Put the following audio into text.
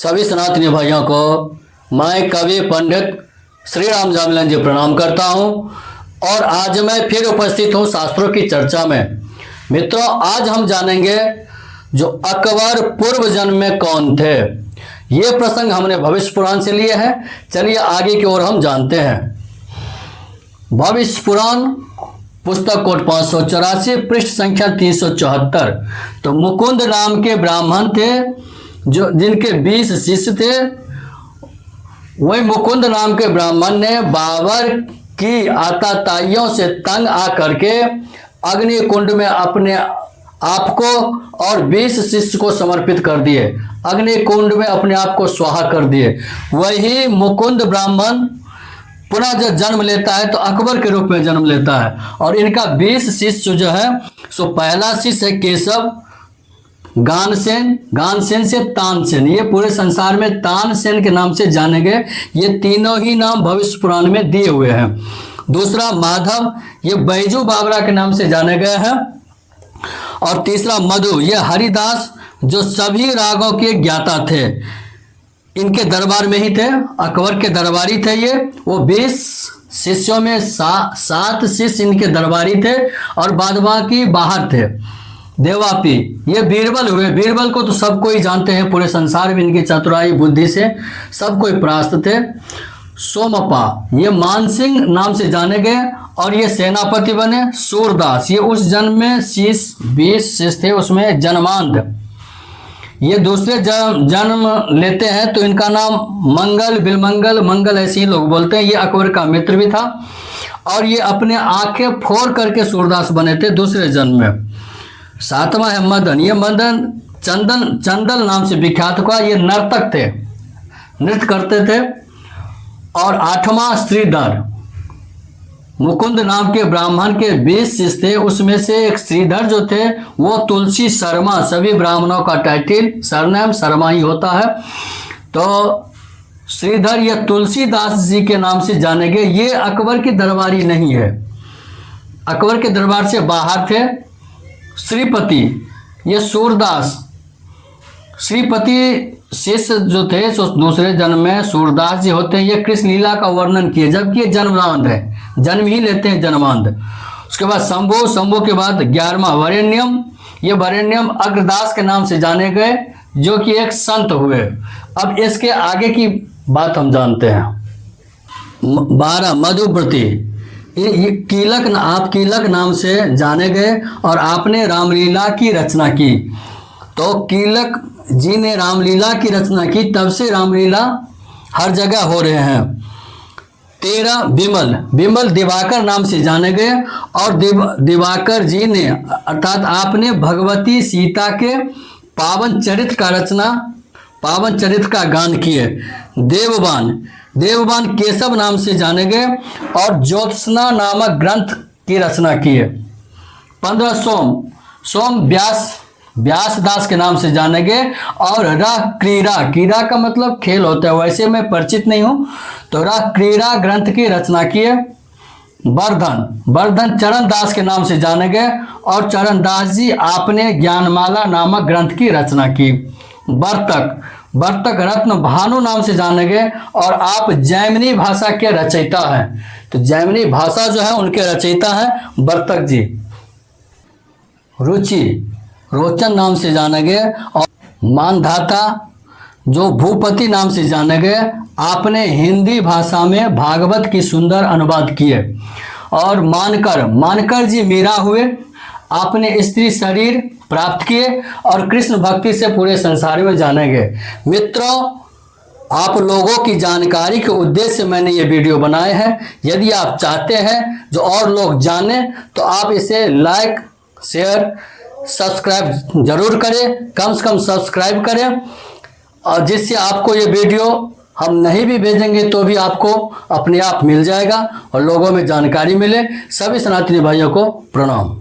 सभी सनातनी भाइयों को मैं कवि पंडित श्री राम जामिलन जी प्रणाम करता हूं और आज मैं फिर उपस्थित हूं शास्त्रों की चर्चा में। मित्रों, आज हम जानेंगे जो अकबर पूर्व जन्म में कौन थे। ये प्रसंग हमने भविष्य पुराण से लिए हैं। चलिए आगे की ओर हम जानते हैं। भविष्य पुराण पुस्तक कोट 584 पृष्ठ संख्या 374। तो मुकुंद नाम के ब्राह्मण थे जो जिनके 20 शिष्य थे। वही मुकुंद नाम के ब्राह्मण ने बाबर की आताताइयों से तंग आकर के अग्नि कुंड में अपने आप को और 20 शिष्य को समर्पित कर दिए। अग्नि कुंड में अपने आप को स्वाहा कर दिए। वही मुकुंद ब्राह्मण पुनः जब जन्म लेता है तो अकबर के रूप में जन्म लेता है और इनका 20 शिष्य जो है सो पहला शिष्य है केशव, गानसेन से तानसेन। ये पूरे संसार में तानसेन के नाम से जाने गए। ये तीनों ही नाम भविष्य पुराण में दिए हुए हैं। दूसरा माधव, ये बैजू बावरा के नाम से जाने गए हैं। और तीसरा मधु, ये हरिदास जो सभी रागों के ज्ञाता थे। इनके दरबार में ही थे, अकबर के दरबारी थे ये। वो 20 शिष्यों में 7 शिष्य इनके दरबारी थे और बाद बाकी बाहर थे। देवापी, ये बीरबल हुए। बीरबल को तो सब कोई जानते हैं, पूरे संसार में इनकी चतुराई बुद्धि से सब कोई परास्त थे। सोमपा, ये मानसिंह नाम से जाने गए और ये सेनापति बने। सूरदास, ये उस जन्म में 20 शिष्य थे, उसमें जन्मांध। ये दूसरे जन्म लेते हैं तो इनका नाम मंगल, बिलमंगल, मंगल ऐसे ही लोग बोलते हैं। ये अकबर का मित्र भी था और ये अपने आंखें फोड़ करके सूरदास बने थे दूसरे जन्म में। 7वां है मदन। ये मदन चंदल नाम से विख्यात हुआ। ये नर्तक थे, नृत्य करते थे। और 8वां श्रीधर, मुकुंद नाम के ब्राह्मण के 20 शिष्य थे, उसमें से एक श्रीधर जो थे वो तुलसी शर्मा, सभी ब्राह्मणों का टाइटिल सरनेम शर्मा ही होता है। तो श्रीधर ये तुलसीदास जी के नाम से जाने गए। ये अकबर की दरबारी नहीं है, अकबर के दरबार से बाहर थे। श्रीपति, ये सूरदास, श्रीपति शिष्य जो थे सो दूसरे जन्म में सूरदास जी होते हैं। ये कृष्ण लीला का वर्णन किए, जबकि ये जन्मांध है, जन्म ही लेते हैं जन्मांध। उसके बाद शंभु के बाद 11वां वरेण्यम। ये वरेण्यम अग्रदास के नाम से जाने गए जो कि एक संत हुए। अब इसके आगे की बात हम जानते हैं। 12 मधुव्रती, ये कीलक नाम से जाने गए और आपने रामलीला की रचना की। तो कीलक जी ने रामलीला की रचना की, तब से रामलीला हर जगह हो रहे हैं। 13 विमल दिवाकर नाम से जाने गए और दिवाकर जी ने अर्थात आपने भगवती सीता के पावन चरित्र का गान किए। देवबान केशव नाम से जाने गए और ज्योत्सना नामक ग्रंथ की रचना किए। 15 सोम व्यास दास के नाम से जाने गए और क्रीड़ा का मतलब खेल होता है, वैसे मैं परिचित नहीं हूँ। तो क्रीड़ा ग्रंथ की रचना किए। वर्धन चरण दास के नाम से जाने गए और चरण दास जी आपने ज्ञानमाला नामक ग्रंथ की रचना की। वर्तक रत्न भानु नाम से जाने गए और आप जैमिनी भाषा के रचयिता हैं। तो जैमिनी भाषा जो है उनके रचयिता हैं वर्तक जी। रुचि रोचन नाम से जाने गए और मानधाता जो भूपति नाम से जाने गए, आपने हिंदी भाषा में भागवत की सुंदर अनुवाद किए। और मानकर जी मीरा हुए, आपने स्त्री शरीर प्राप्त किए और कृष्ण भक्ति से पूरे संसार में जाने गए। मित्रों, आप लोगों की जानकारी के उद्देश्य से मैंने ये वीडियो बनाए हैं। यदि आप चाहते हैं जो और लोग जाने तो आप इसे लाइक, शेयर, सब्सक्राइब जरूर करें, कम से कम सब्सक्राइब करें। और जिससे आपको ये वीडियो हम नहीं भी भेजेंगे तो भी आपको अपने आप मिल जाएगा और लोगों में जानकारी मिले। सभी सनातनी भाइयों को प्रणाम।